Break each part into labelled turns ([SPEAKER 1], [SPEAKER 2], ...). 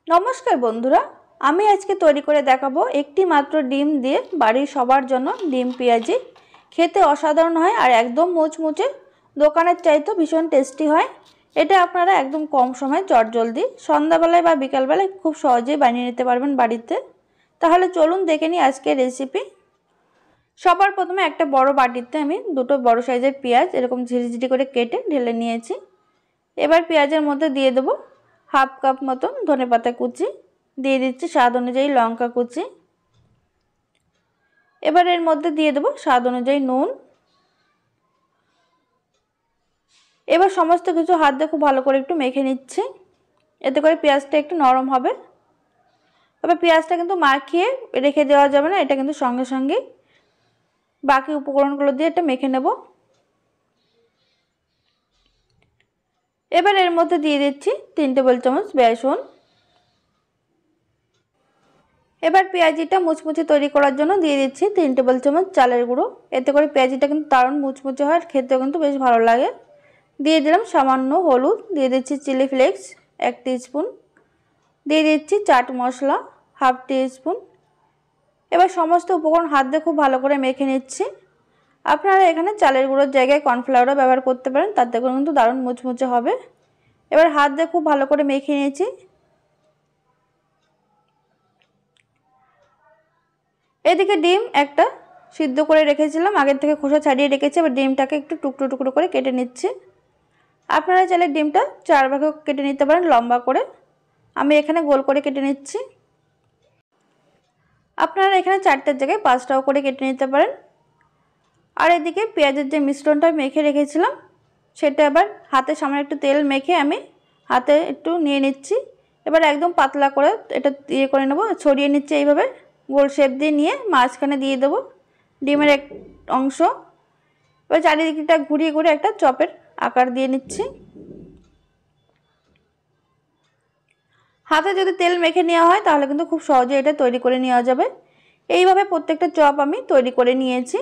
[SPEAKER 1] নমস্কার বন্ধুরা, আমি আজকে তৈরি করে দেখাবো একটি মাত্র ডিম দিয়ে বাড়ির সবার জন্য ডিম পেঁয়াজি। খেতে অসাধারণ হয় আর একদম মুচমুচে, দোকানের চাইতে ভীষণ টেস্টি হয়। এটা আপনারা একদম কম সময়ে চটজলদি সন্ধ্যাবেলায় বা বিকালবেলায় খুব সহজেই বানিয়ে নিতে পারবেন বাড়িতে। তাহলে চলুন দেখে নিই আজকের রেসিপি। সবার প্রথমে একটা বড় বাটিতে আমি দুটো বড় সাইজের পেঁয়াজ এরকম ঝিরিঝিরি করে কেটে ঢেলে নিয়েছি। এবার পেঁয়াজের মধ্যে দিয়ে দেবো হাফ কাপ মতন ধনেপাতা কুচি, দিয়ে দিচ্ছি স্বাদ অনুযায়ী লঙ্কা কুচি। এবার এর মধ্যে দিয়ে দেবো স্বাদ অনুযায়ী নুন। এবার সমস্ত কিছু হাত দিয়ে খুব ভালো করে একটু মেখে নিচ্ছি, এতে করে পেঁয়াজটা একটু নরম হবে। তবে পেঁয়াজটা কিন্তু মাখিয়ে রেখে দেওয়া যাবে না, এটা কিন্তু সঙ্গে সঙ্গে বাকি উপকরণগুলো দিয়ে এটা মেখে নেব। এবার এর মধ্যে দিয়ে দিচ্ছি 3 টেবিল চামচ বেসন। এবার পেঁয়াজিটা মুচমুচে তৈরি করার জন্য দিয়ে দিচ্ছি 3 টেবিল চামচ চালের গুঁড়ো, এতে করে পেঁয়াজিটা কিন্তু দারুণ মুচমুচে হয়, খেতেও কিন্তু বেশ ভালো লাগে। দিয়ে দিলাম সামান্য হলুদ, দিয়ে দিচ্ছি চিলি ফ্লেক্স 1 টিস্পুন, দিয়ে দিচ্ছি চাট মশলা হাফ টিস্পুন। এবার সমস্ত উপকরণ হাত দিয়ে খুব ভালো করে মেখে নিচ্ছি। আপনারা এখানে চালের গুঁড়োর জায়গায় কর্নফ্লাওয়ারও ব্যবহার করতে পারেন, তাতে করে কিন্তু দারুণ মুচমুচে হবে। এবার হাত দিয়ে খুব ভালো করে মেখে নিয়েছি। এদিকে ডিম একটা সিদ্ধ করে রেখেছিলাম, আগের থেকে খোসা ছাড়িয়ে রেখেছি। এবার ডিমটাকে একটু টুকরো টুকরো করে কেটে নিচ্ছি। আপনারা চাইলে ডিমটা 4 ভাগে কেটে নিতে পারেন লম্বা করে, আমি এখানে গোল করে কেটে নিচ্ছি। আপনারা এখানে 4টের জায়গায় 5টাও করে কেটে নিতে পারেন। আর এদিকে পেঁয়াজের যে মিশ্রণটা মেখে রেখেছিলাম সেটা আবার হাতে সামান্য একটু তেল মেখে আমি হাতে একটু নিয়ে নিচ্ছি। এবার একদম পাতলা করে এটা করে নেব, ছড়িয়ে নিচ্ছি এইভাবে গোল শেপ দিয়ে নিয়ে মাঝখানে দিয়ে দেবো ডিমের এক অংশ। এবার চারিদিকটা ঘুরিয়ে ঘুরিয়ে একটা চপের আকার দিয়ে নিচ্ছি। হাতে যদি তেল মেখে নেওয়া হয় তাহলে কিন্তু খুব সহজে এটা তৈরি করে নেওয়া যাবে। এইভাবে প্রত্যেকটা চপ আমি তৈরি করে নিয়েছি।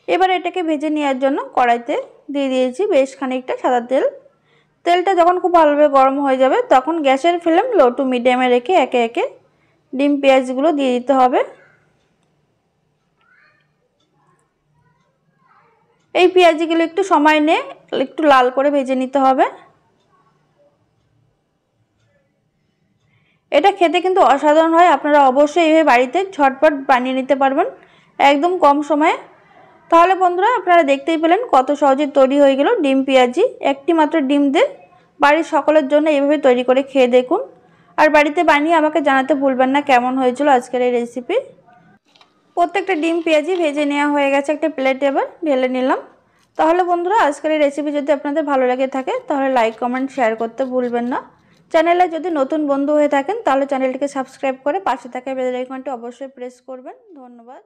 [SPEAKER 1] এবার এটাকে ভেজে নেওয়ার জন্য কড়াইতে দিয়ে দিয়েছি বেশ খানিকটা সাদা তেল। তেলটা যখন খুব ভালোভাবে গরম হয়ে যাবে তখন গ্যাসের ফ্লেম লো টু মিডিয়ামে রেখে একে একে ডিম পেঁয়াজগুলো দিয়ে দিতে হবে। এই পেঁয়াজগুলো একটু সময় নিয়ে একটু লাল করে ভেজে নিতে হবে। এটা খেতে কিন্তু অসাধারণ হয়, আপনারা অবশ্যই এইভাবে বাড়িতে ঝটপট বানিয়ে নিতে পারবেন একদম কম সময়ে। তাহলে বন্ধুরা আপনারা দেখতেই পেলেন কত সহজে তৈরি হয়ে গেল ডিম পেঁয়াজি। একটি মাত্র ডিম দিয়ে বাড়ির সকলের জন্য এইভাবে তৈরি করে খেয়ে দেখুন, আর বাড়িতে বানিয়ে আমাকে জানাতে ভুলবেন না কেমন হয়েছিল আজকের এই রেসিপি। প্রত্যেকটা ডিম পেঁয়াজি ভেজে নেওয়া হয়ে গেছে, একটা প্লেটে এবার ঢেলে নিলাম। তাহলে বন্ধুরা আজকের এই রেসিপি যদি আপনাদের ভালো লেগে থাকে তাহলে লাইক কমেন্ট শেয়ার করতে ভুলবেন না। চ্যানেলে যদি নতুন বন্ধু হয়ে থাকেন তাহলে চ্যানেলটিকে সাবস্ক্রাইব করে পাশে থাকা বেল আইকনটি অবশ্যই প্রেস করবেন। ধন্যবাদ।